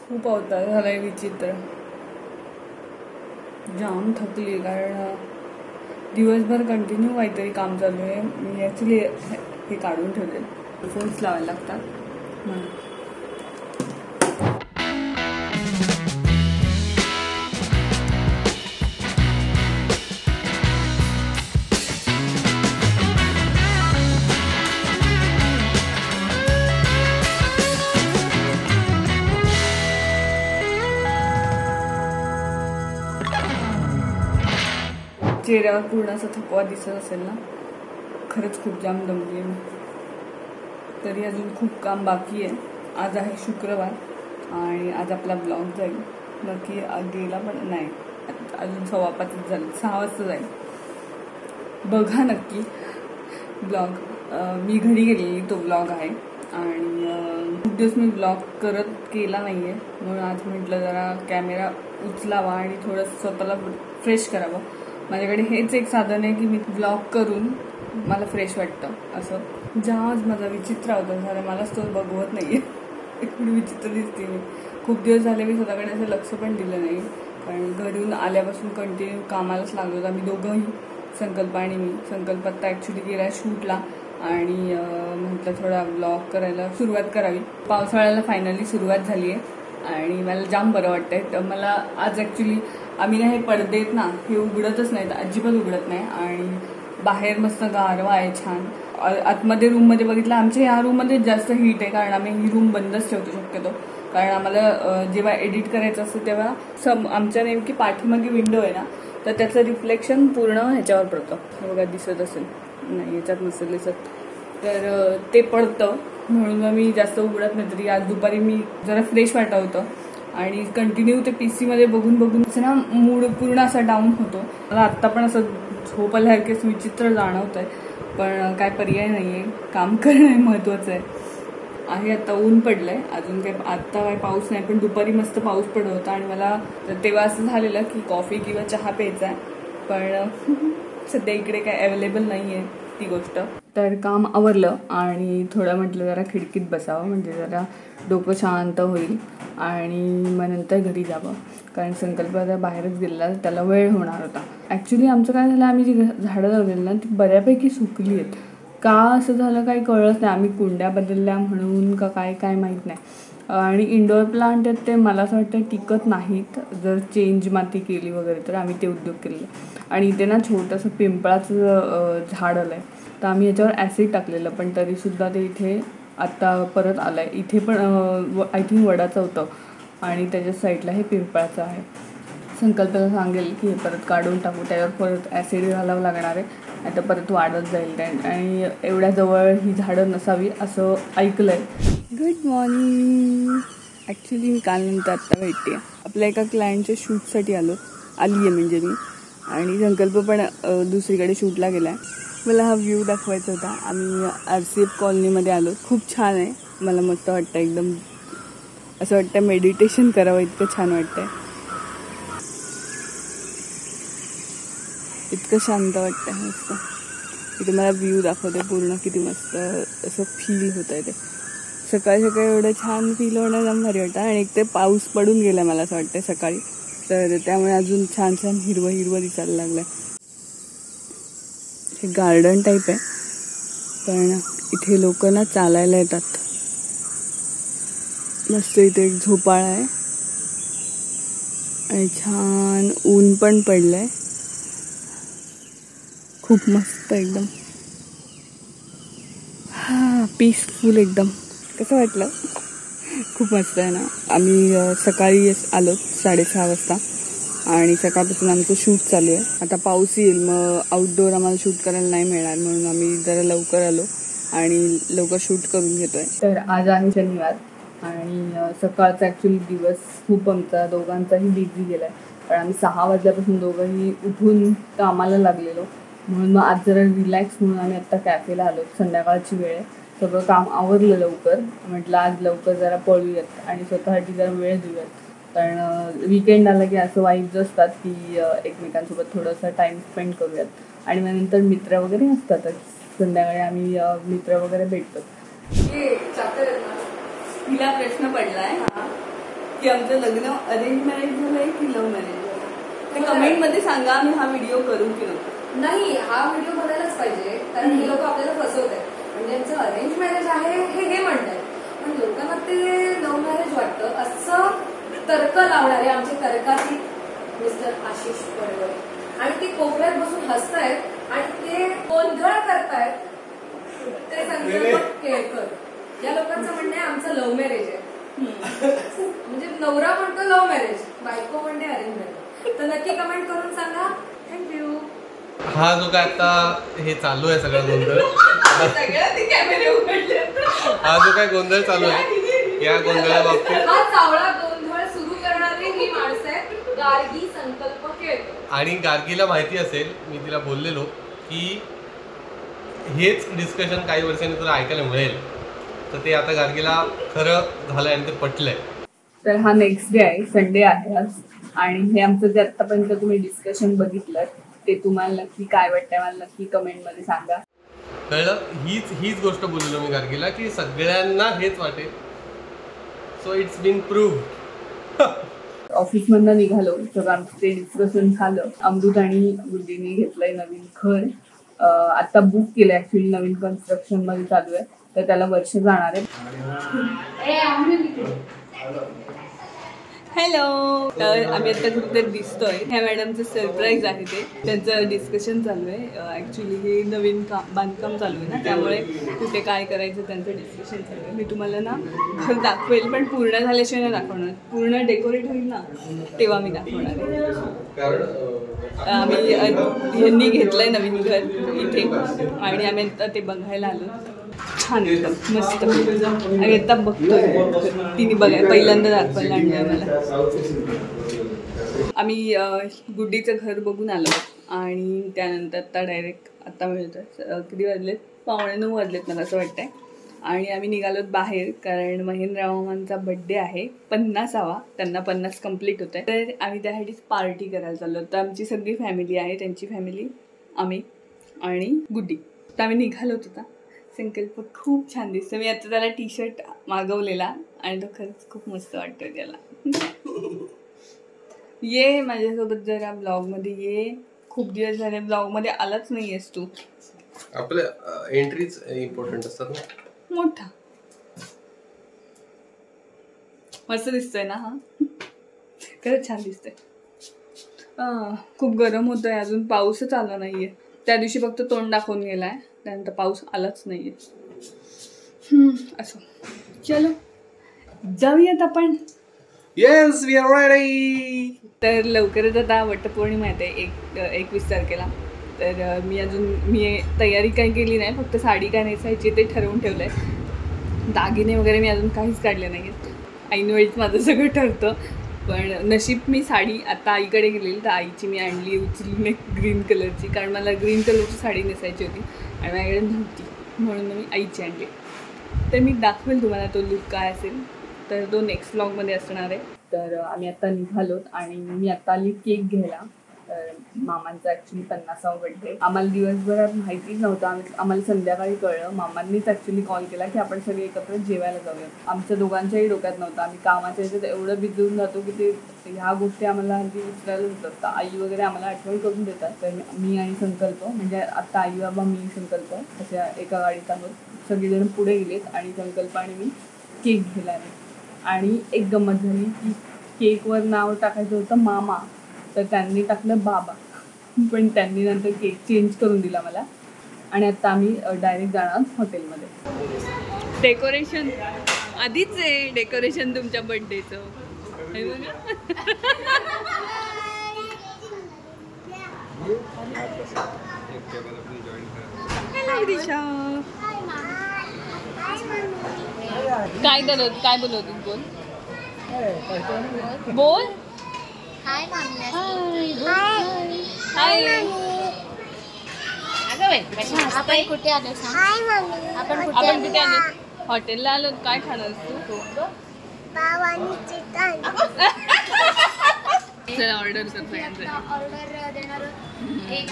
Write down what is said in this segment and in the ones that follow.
खूप अवतार झालाय विचित्र. जाम थकली कारण दिवसभर कंटिन्यू काहीतरी काम चालू आहे. मी ॲक्च्युली हे काढून ठेवले, फोन्स लावायला लागतात म्हणून. चेहऱ्यावर पूर्ण असा थकवा दिसत असेल ना. खरंच खूप जाम दमली मी. तरी अजून खूप काम बाकी आहे. आज आहे शुक्रवार आणि आज आपला ब्लॉग जाईल. नक्की गेला पण नाही, अजून 5:15 झाले, 6 वाजता जाईल. बघा नक्की ब्लॉग. मी घरी गेलेली तो ब्लॉग आहे आणि खूप दिवस मी ब्लॉग केला नाही आहे, म्हणून आज म्हटलं जरा कॅमेरा उचलावा आणि थोडंसं स्वतःला फ्रेश करावं. माझ्याकडे हेच एक साधन आहे की मी ब्लॉग करून मला फ्रेश वाटतं. असं जहाज माझा विचित्र होता झालं, मलाच तो बघवत नाही आहे. एवढी विचित्र दिसते मी. खूप दिवस झाले मी स्वतःकडे असं लक्ष पण दिलं नाही, कारण घरून आल्यापासून कंटिन्यू कामालाच लागलो होतो आम्ही दोघंही, संकल्प आणि मी. संकल्प आता ॲक्च्युली गेला शूटला आणि म्हटलं थोडा ब्लॉग करायला सुरुवात करावी. पावसाळ्याला फायनली सुरुवात झाली आहे आणि मला जाम बरं वाटतंय. तर मला आज ॲक्च्युली आम्ही ना हे पडदे आहेत ना, हे उघडतच नाहीत, अजिबात उघडत नाही. आणि बाहेर मस्त गारवा आहे छान. आतमध्ये रूममध्ये बघितलं, आमच्या ह्या रूममध्ये जास्त हीट आहे कारण आम्ही ही रूम बंदच ठेवतो शक्यतो. कारण आम्हाला जेव्हा एडिट करायचं असतं तेव्हा आमच्या नेमकी पाठीमागे विंडो आहे ना, तर त्याचं रिफ्लेक्शन पूर्ण ह्याच्यावर पडतं. हे बघा दिसत असेल, नाही याच्यात नसेल दिसत, तर ते पडतं. म्हणून मग मी जास्त उघडत नाही. तरी आज दुपारी मी जरा फ्रेश वाटत होतं आणि कंटिन्यू ते PC मध्ये बघून बघून असं ना मूड पूर्ण असा डाऊन होतो. मला आत्ता पण असं झोप आल्यासारखेच विचित्र जाणवत आहे, पण काय पर्याय नाही आहे, काम करणं महत्त्वाचं आहे. आता ऊन पडलंय, अजून काही आत्ता काय पाऊस नाही, पण दुपारी मस्त पाऊस पडत होता आणि मला तेव्हा असं झालेलं की कॉफी किंवा चहा प्यायचा आहे, पण सध्या इकडे काय अवेलेबल नाही आहे ती गोष्ट. तर काम आवरलं आणि थोडं म्हटलं जरा खिडकीत बसावं, म्हणजे जरा डोकं शांत होईल आणि मग नंतर घरी जावं. कारण संकल्प जर बाहेरच गेलेला, त्याला वेळ होणार होता. ॲक्च्युली आमचं काय झालं, आम्ही जी झाडं लावलेली ना ती बऱ्यापैकी सुकली आहेत. का असं झालं काही कळलंच नाही. आम्ही कुंड्या बदलल्या म्हणून का काय माहीत नाही. आणि इंडोर प्लांट आहेत ते मला असं वाटतं टिकत नाहीत जर चेंज माती केली वगैरे, तर आम्ही ते उद्योग केले. आणि इथे ना छोटंसं पिंपळाचं झाड आलं आहे, तर आम्ही याच्यावर ॲसिड टाकलेलं, पण तरीसुद्धा ते इथे आत्ता परत आलं आहे. इथे पण आय थिंक वडाचं होतं आणि त्याच्या साईडला हे पिंपळाचं आहे. संकल्पाला सांगेल की हे परत काढून टाकू, त्याच्यावर परत ॲसिड घालावं लागणार आहे, नाही तर परत वाढत जाईल. आणि एवढ्या जवळ ही झाडं नसावी असं ऐकलं आहे. Good morning. ॲक्च्युली मी कालनंतर आत्ता भेटते. आपल्या एका क्लायंटच्या शूटसाठी आली आहे म्हणजे मी, आणि संकल्प पण दुसरीकडे शूटला गेला आहे. मला हा व्ह्यू दाखवायचा होता. आम्ही RCF कॉलनीमध्ये आलो. खूप छान आहे, मला मस्त वाटतं. एकदम असं वाटतं मेडिटेशन करावं, इतकं छान वाटतंय, इतकं शांत वाटतं मस्त. इथे मला व्ह्यू दाखवते पूर्ण, किती मस्त असं फील होत आहे. ते सकाळी सकाळी एवढं छान फील होणं जाम भारी वाटतं. आणि एक ते पाऊस पडून गेला मला असं वाटतं सकाळी, तर त्यामुळे अजून छान छान हिरवं हिरवं दिसायला लागलं. हे गार्डन टाईप आहे, पण इथे लोक ना चालायला येतात. मस्त इथे एक झोपाळा आहे आणि छान ऊन पण पडलंय. खूप मस्त एकदम, पीसफुल एकदम. कसं वाटलं? खूप मस्त आहे ना. आम्ही सकाळी आलो 6:30 वाजता आणि सकाळपासून आमचं शूट चालू आहे. आता पाऊस येईल, मग आउटडोअर आम्हाला शूट करायला नाही मिळणार, म्हणून आम्ही जरा लवकर आलो आणि लवकर शूट करून घेतोय. तर आज आहे शनिवार आणि सकाळचा ॲक्च्युली दिवस खूप आमचा दोघांचाही बिझी गेला आहे, कारण आम्ही 6 वाजल्यापासून दोघंही उठून कामाला लागलेलो. म्हणून मग आज जरा रिलॅक्स म्हणून आम्ही आत्ता कॅफेला आलो. संध्याकाळची वेळ आहे, सगळं काम आवरलं लवकर. म्हटलं आज लवकर जरा पळूयात आणि स्वतःसाठी जरा वेळ देऊयात, कारण वीकेंड आला की असं वाईब्स असतात की एकमेकांसोबत थोडंसं टाईम स्पेंड करूयात. आणि मग नंतर मित्र वगैरे असतातच, संध्याकाळी आम्ही मित्र वगैरे भेटतो. तिला प्रश्न पडलाय की आमचं लग्न अरेंज मॅरेज झालंय की लव्ह मॅरेज झालंय? ते कमेंट मध्ये सांगा, आम्ही हा व्हिडिओ करू की नको. नाही, हा व्हिडिओ बनायलाच पाहिजे, कारण हे लोक आपल्याला फसवत आहेत. म्हणजे यांचं अरेंज मॅरेज आहे हे म्हणतात, पण लोकांना ते लव्ह मॅरेज वाटतं असं तर्क लावणारे आमचे तर्कातील मिस्टर आशिष पडवळ, आणि ते कोपऱ्यात बसून हसतायत आणि ते गोंधळ करतायत ते संकल्प केळकर. या लोकांचं म्हणणं आहे आमचं लव्ह मॅरेज आहे. म्हणजे नवरा म्हणतो लव्ह मॅरेज, बायको म्हणते अरेंज मॅरेज. तर नक्की कमेंट करून सांगा. थँक्यू. हा जो काय आता हे चालू आहे सगळा गोंधळ, हा जो काय गोंधळ चालू आहे, या गोंधळाबाबतीत हा चावळा गोंधळ सुरू करणारी ही माणसं आहेत गार्गी संकल्प केळकर. आणि गार्गीला माहिती असेल, मी तिला बोललेलो की हेच डिस्कशन काही वर्षांनी तुला ऐकायला मिळेल, तर ते आता गार्गीला खरं झालंय आणि ते पटलंय. तर हा नेक्स्ट डे आहे, संडे आहे आज, आणि हे आमचं जे आतापर्यंत तुम्ही डिस्कशन बघितलं ते तुम्हाला नक्की काय वाटतंय मला नक्की कमेंट मध्ये सांगा. कळलं? हीच गोष्ट बोललो मी गार्गीला की सगळ्यांना हेच वाटेल. So it's been proved. ऑफिसमधनं निघालो सगळं आमचं ते डिस्कशन झालं. अमृत आणि गुड्डीने घेतलंय नवीन घर, आता बुक केलं ऍक्च्युली, नवीन कन्स्ट्रक्शन मध्ये चालू आहे, तर त्याला वर्ष जाणार आहे. हॅलो. तर आम्ही आता कुठेतरी दिसतोय, ह्या मॅडमचं सरप्राईज आहे, ते त्यांचं डिस्कशन चालू आहे. ऍक्च्युली हे नवीन बांधकाम चालू आहे ना, त्यामुळे कुठे काय करायचं त्यांचं डिस्कशन चालू आहे. मी तुम्हाला ना घर दाखवेल, पण पूर्ण झाल्याशिवाय नाही दाखवणार. पूर्ण डेकोरेट होईल ना तेव्हा मी दाखवणार आहे. आम्ही ह्यांनी घेतलंय नवीन घर इथे, आणि आम्ही आता ते बघायला आलो. छान एकदम मस्त. आणि आता बघतोय तिने पहिल्यांदा दाखवायला आणलंय मला. आम्ही गुड्डीचं घर बघून आलो आणि त्यानंतर आता डायरेक्ट आता मिळतोय. किती वाजलेत? 9:15 वाजलेत मला असं वाटतंय. आणि आम्ही निघालोत बाहेर, कारण महेंद्रराव मामांचा बड्डे आहे, 50वा. त्यांना 50 कंप्लीट होत आहे, तर आम्ही त्यासाठीच पार्टी करायला चाललो. तर आमची सगळी फॅमिली आहे, त्यांची फॅमिली, आम्ही आणि गुड्डी. तर आम्ही निघालोत आता. संकल्प खूप छान दिसतो. मी आता त्याला टी शर्ट मागवलेला आणि तो खरंच खूप मस्त वाटतोय त्याला. ये माझ्यासोबत जरा ब्लॉगमध्ये ये. खूप दिवस झाले ब्लॉगमध्ये आलाच नाही आहेस तू. आपल्या एंट्रीज इम्पॉर्टंट असतात ना. मोठा मस्त दिसतोय ना हा, खरंच छान दिसतोय. खूप गरम होतंय, अजून पाऊसच आला नाहीये. त्या दिवशी फक्त तोंड दाखवून गेलाय, त्यानंतर पाऊस आलाच नाहीये. असो, चलो जाऊयात आपण. Yes, we are ready. तर लवकरच आता वटपौर्णिमा येते 21 तारखेला. तर मी तयारी काही केली नाही, फक्त साडी काय नेसायची ते ठरवून ठेवलं आहे. दागिने वगैरे मी अजून काहीच काढले नाही आहेत. ऐनवेळीच माझं सगळं ठरतं. पण नशीब मी साडी आता आईकडे गेलेली, तर आईची मी आणली उचलून ग्रीन कलरची, कारण मला ग्रीन कलरची साडी नेसायची होती आणि माझ्याकडे नव्हती, म्हणून मी आईची आणली. तर मी दाखवेल तुम्हाला तो लुक काय असेल, तर तो नेक्स्ट व्लॉगमध्ये असणार आहे. तर आम्ही आत्ता निघालोत आणि मी आत्ता आली केक घ्यायला. तर मामांचा ॲक्च्युली 50वा बड्डे. आम्हाला दिवसभरात माहितीच नव्हतं, आम्हाला संध्याकाळी कळलं. मामांनीच ॲक्च्युली कॉल केला की आपण सगळे एकत्र जेवायला जाऊया. आमच्या दोघांच्याही डोक्यात नव्हतं. आम्ही कामाच्या ह्याच्यात एवढं बिझी जातो की ते ह्या गोष्टी आम्हाला हल्ली विसरायलाच होतात. तर आई वगैरे आम्हाला आठवण करून देतात. तर मी आणि संकल्प, म्हणजे आत्ता आई बाबा मी संकल्प अशा एका गाडीत आहोत. सगळेजण पुढे गेलेत आणि संकल्प आणि मी केक घ्यायला आले. आणि एक गंमत झाली की केकवर नाव टाकायचं होतं मामा, तर त्यांनी टाकलं बाबा, पण त्यांनी नंतर केक चेंज करून दिला मला. आणि आता आम्ही डायरेक्ट जाणार हॉटेलमध्ये. डेकोरेशन आधीच आहे, डेकोरेशन तुमच्या बर्थडेचं. काय बोलत बोल बोल. हाय मम्मी. हाय. आपण कुठे आलो सांग. हाय मम्मी. आपण कुठे आलो? हॉटेलला आलो. काय खाणार तू? पाव आणि चिकन. चला ऑर्डर कर सगळ्यांचं. ऑर्डर देणार एक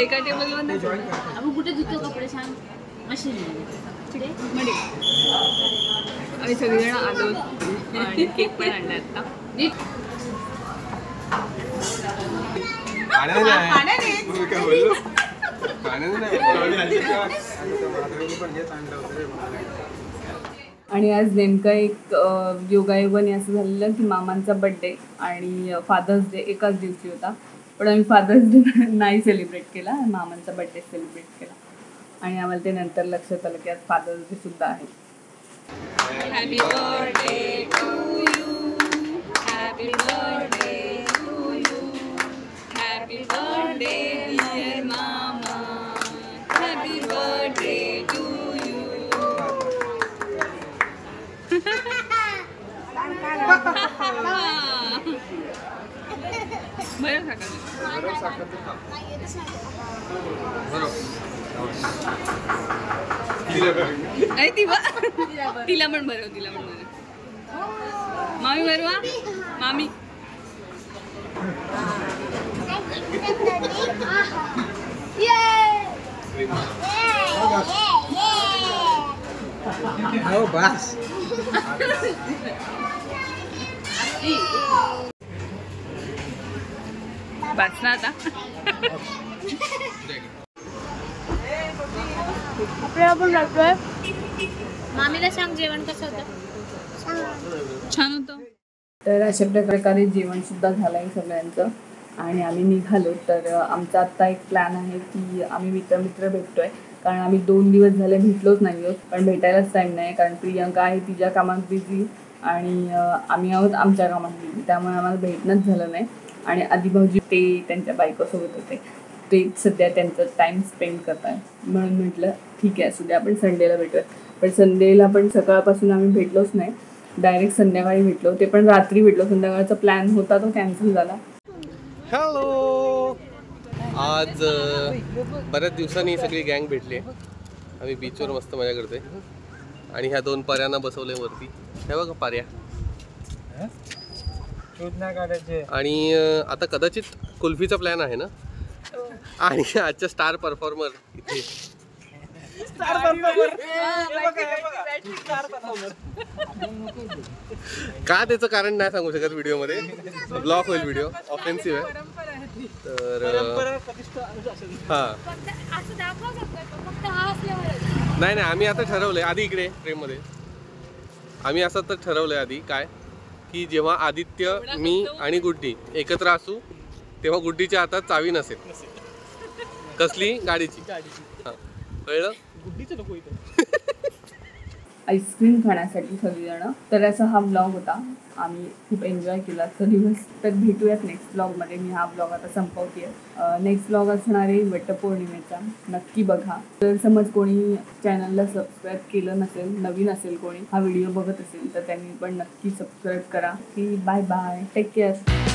एका टेबलवर. आपण कुठे धुतो कपडे सांग. मशीन. ठीक आहे. आम्ही सगळेजण आलो आणि केक पण आणला आता. आणि आज नेमका एक योगायोगाने असं झालेलं की मामांचा बर्थडे आणि फादर्स डे एकाच दिवशी होता. पण आम्ही फादर्स डे नाही सेलिब्रेट केला, मामांचा बर्थडे सेलिब्रेट केला. आणि आम्हाला ते नंतर लक्षात आलं की आज फादर्स डे सुद्धा आहे. Happy birthday to you, happy birthday to you, happy birthday dear मामा, हॅपी बर्थडे टू यू. तिला पण बरं, तिला पण बरं. मामी बरवा, मामी. बस बस ना आता. आपण लागतोय. मामीला सांग जेवण कसं होतं. छान होतं. तर अशा प्रकारे जेवण सुद्धा झालं आहे सगळ्यांचं आणि आम्ही निघालो. तर आमचा आत्ता एक प्लॅन आहे की आम्ही मित्र भेटतोय, कारण आम्ही 2 दिवस झाले भेटलोच नाही आहोत. पण भेटायलाच टाईम नाही, कारण प्रियंका आहे तिच्या कामात बिझी आणि आम्ही आहोत आमच्या कामात बिझी, त्यामुळे आम्हाला भेटणंच झालं नाही. आणि आधी भाऊजी ते त्यांच्या बायकोसोबत होते, ते सध्या त्यांचं टाईम स्पेंड करत आहे. म्हणून म्हटलं ठीक आहे असू द्या, आपण संडेला भेटूयात. पण संडेला पण सकाळपासून आम्ही भेटलोच नाही, डायरेक्ट संध्याकाळी भेटलो, ते पण रात्री भेटलो. संध्याकाळचा प्लॅन होता तो कॅन्सल झाला. हॅलो, आज बऱ्याच दिवसांनी सगळी गँग भेटली आहे. आम्ही बीचवर मस्त मजा करतोय आणि ह्या 2 पर्यांना बसवले वरती. हे बघा पर्या. आणि आता कदाचित कुल्फीचा प्लॅन आहे ना. आणि आजच्या स्टार परफॉर्मर इथे का त्याचं कारण नाही सांगू शकत व्हिडिओमध्ये, ब्लॉक होईल व्हिडिओ, ऑफेन्सिव्ह आहे. तर नाही आम्ही आता ठरवलंय आधी इकडे फ्रेममध्ये, आम्ही असं तर ठरवलंय आधी काय की जेव्हा आदित्य, मी आणि गुड्डी एकत्र असू तेव्हा गुड्डीच्या हातात चावी नसेल. कसली? गाडीची. हां, कळलं? गुड्डीचं नको इथं. आईस्क्रीम खाण्यासाठी सगळीजण. तर असा हा ब्लॉग होता, आम्ही खूप एन्जॉय केला तो दिवस. तर भेटूयात नेक्स्ट ब्लॉगमध्ये. मी हा ब्लॉग आता संपवते. नेक्स्ट ब्लॉग असणार आहे वटपौर्णिमेचा, नक्की बघा. तर समज कोणी चॅनलला सबस्क्राईब केलं नसेल, नवीन असेल कोणी हा व्हिडिओ बघत असेल, तर त्यांनी पण नक्की सबस्क्राईब करा. की बाय बाय, टेक केअर.